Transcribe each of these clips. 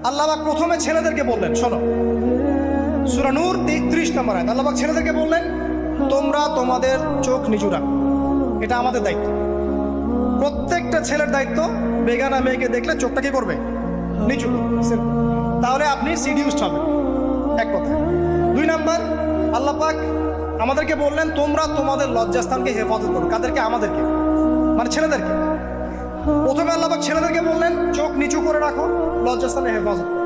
আল্লাহ পাক প্রথমে ছেলেদেরকে বললেন, শোনো সূরা নূর 33 নম্বর আয়াত। আল্লাহ পাক ছেলেদেরকে বললেন, তোমরা তোমাদের চোখ নিচু রাখো, এটা আমাদের দায়িত্ব। প্রত্যেকটা ছেলের দায়িত্ব বেগানা মেয়েকে দেখলে চোখটা কি করবে? নিচু করবে। তাহলে আপনি সিডিউসড হবেন, এক কথা। 2 নাম্বার, আল্লাহ পাক আমাদেরকে বললেন, তোমরা তোমাদের লজ্জাস্থানকে হেফাজত করো। কাদেরকে? আমাদেরকে, মানে ছেলেদেরকে। প্রথমে আল্লাহ পাক ছেলেদেরকে বললেন, চোখ নিচু করে রাখো, লজ্জাস্থানে হেফাজত করো।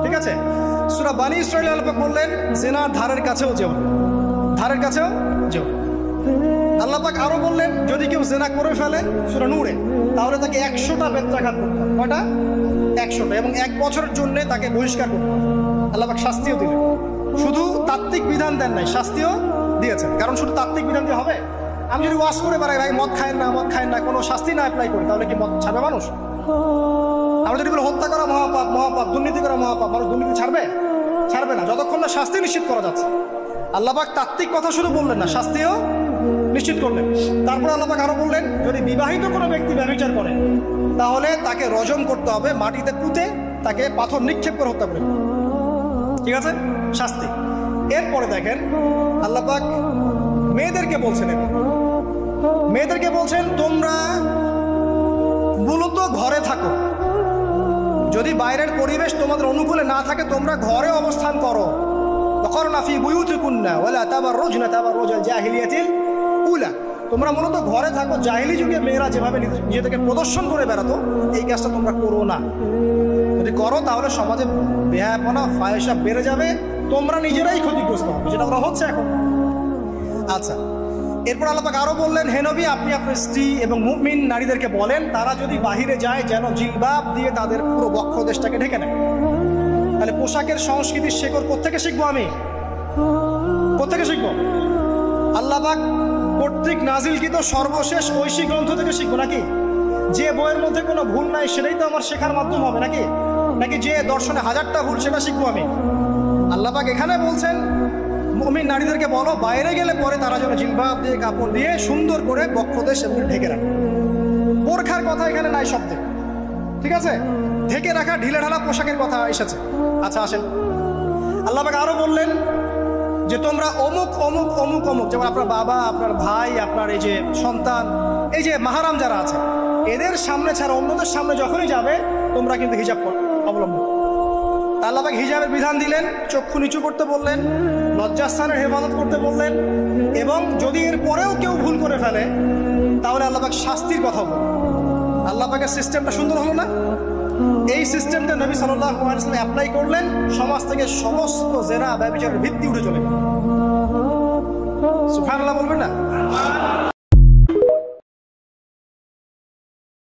ঠিক আছে? সূরা বানী ইসরাঈল আল্লাহ পাক বললেন, জিনার ধারের কাছেও যেও না, ধারের কাছেও যেও। আল্লাহ পাক আরো বললেন, যদি কেউ জিনা করে ফেলে সূরা নূরে, তাহলে তাকে 100টা বেত্রাঘাত করতে হবে। কয়টা? 100টা, এবং 1 বছরের জন্য তাকে বহিষ্কার করতে হবে। আল্লাহ পাক শাস্তিও দিলেন, শুধু তাত্ত্বিক বিধান দেন নাই, শাস্তিও দিয়েছেন। কারণ শুধু তাত্ত্বিক বিধান দিয়ে হবে? আমি যদি ওয়াজ করে বেড়াই, ভাই মদ খায়েন না, মদ খায়েন না, কোনো শাস্তি না অ্যাপ্লাই করি, তাহলে কি মদ ছাড়বে মানুষ? আমরা যদি বলি হত্যা করা মহাপাপ, মহাপাপ, দুর্নীতি করা মহাপাপ, মানুষ দুর্নীতি ছাড়বে? ছাড়বে না, যতক্ষণ না শাস্তি নিশ্চিত করা যাচ্ছে। আল্লাহ পাক তাত্ত্বিক কথা শুধু বললেন না, শাস্তিও নিশ্চিত করলেন। তারপর আল্লাহ পাক আরো বললেন, যদি বিবাহিত কোনো ব্যক্তি ব্যভিচার করে, তাহলে তাকে রজম করতে হবে, মাটিতে পুঁতে তাকে পাথর নিক্ষেপ করে হত্যা করে। ঠিক আছে? শাস্তি। এরপরে দেখেন আল্লাহ পাক মেয়েদেরকে বলছেন, মেয়েদেরকে বলছেন, তোমরা মূলত ঘরে থাকো। যদি বাইরের পরিবেশ তোমাদের অনুকূলে না থাকে, তোমরা ঘরে অবস্থান করো। ওয়াকরনা ফি বুয়ুতিকুন্না ওয়ালা তাবাররুজনা তাবাররুজাল জাহিলিয়াতিল উলা। তোমরা মূলত ঘরে থাকো। জাহিলি যুগে মেয়েরা যেভাবে নিজেদেরকে প্রদর্শন করে বেড়াতো, এই কাজটা তোমরা করো না। যদি করো তাহলে সমাজে বেহায়াপনা, ফাহিশা বেড়ে যাবে, তোমরা নিজেরাই ক্ষতিগ্রস্ত হবে, যেটা ওরা হচ্ছে এখন। আচ্ছা, এরপর আল্লাহ পাক আরো বললেন, হে নবী, আপনি আপনার স্ত্রী এবং মুমিন নারীদেরকে বলেন, তারা যদি বাহিরে যায় যেন জিলবাব দিয়ে তাদের পুরো বক্ষ দেশটাকে ঢেকে নেয়। তাহলে পোশাকের সংস্কৃতির শেকড় কোত্থেকে শিখবো? আমি কোত্থেকে শিখবো? আল্লাহ পাক কর্তৃক নাজিলকৃত সর্বশেষ ঐশী গ্রন্থ থেকে শিখবো নাকি? যে বইয়ের মধ্যে কোনো ভুল নাই সেটাই তো আমার শেখার মাধ্যম হবে নাকি? নাকি যে দর্শনে 1000টা ভুল সেটা শিখবো আমি? আল্লাহ পাক এখানে বলছেন, মুমিন নারীদেরকে বলো, বাইরে গেলে পরে তারা যেন জিলবাব দিয়ে, কাপড় দিয়ে সুন্দর করে বক্ষদেশ সেগুলো ঢেকে রাখে। বোরখার কথা এখানে নাই শব্দে। ঠিক আছে? ঢেকে রাখা ঢিলে ঢালা পোশাকের কথা এসেছে। আচ্ছা, আসেন, আল্লাহ পাক আরো বললেন যে তোমরা অমুক অমুক অমুক অমুক, যেমন আপনার বাবা, আপনার ভাই, আপনার এই যে সন্তান, এই যে মাহারাম যারা আছে, এদের সামনে ছাড়া অন্যদের সামনে যখনই যাবে তোমরা কিন্তু হিজাব অবলম্বন। আল্লাহ পাক হিজাবের বিধান দিলেন, চক্ষু নিচু করতে বললেন, লজ্জাস্থানের হেফাজত করতে বললেন, এবং যদি এর পরেও কেউ ভুল করে ফেলে তাহলে আল্লাহ পাক শাস্তির কথা বললেন। আল্লাহ পাকের সিস্টেমটা সুন্দর হলো না? এই সিস্টেমটা নবী সাল্লাল্লাহু আলাইহি ওয়াসাল্লাম অ্যাপ্লাই করলেন, সমাজ থেকে সমস্ত জেনা ব্যভিচারের ভিত্তি উঠে চলে গেল। সুবহানাল্লাহ বলবেন।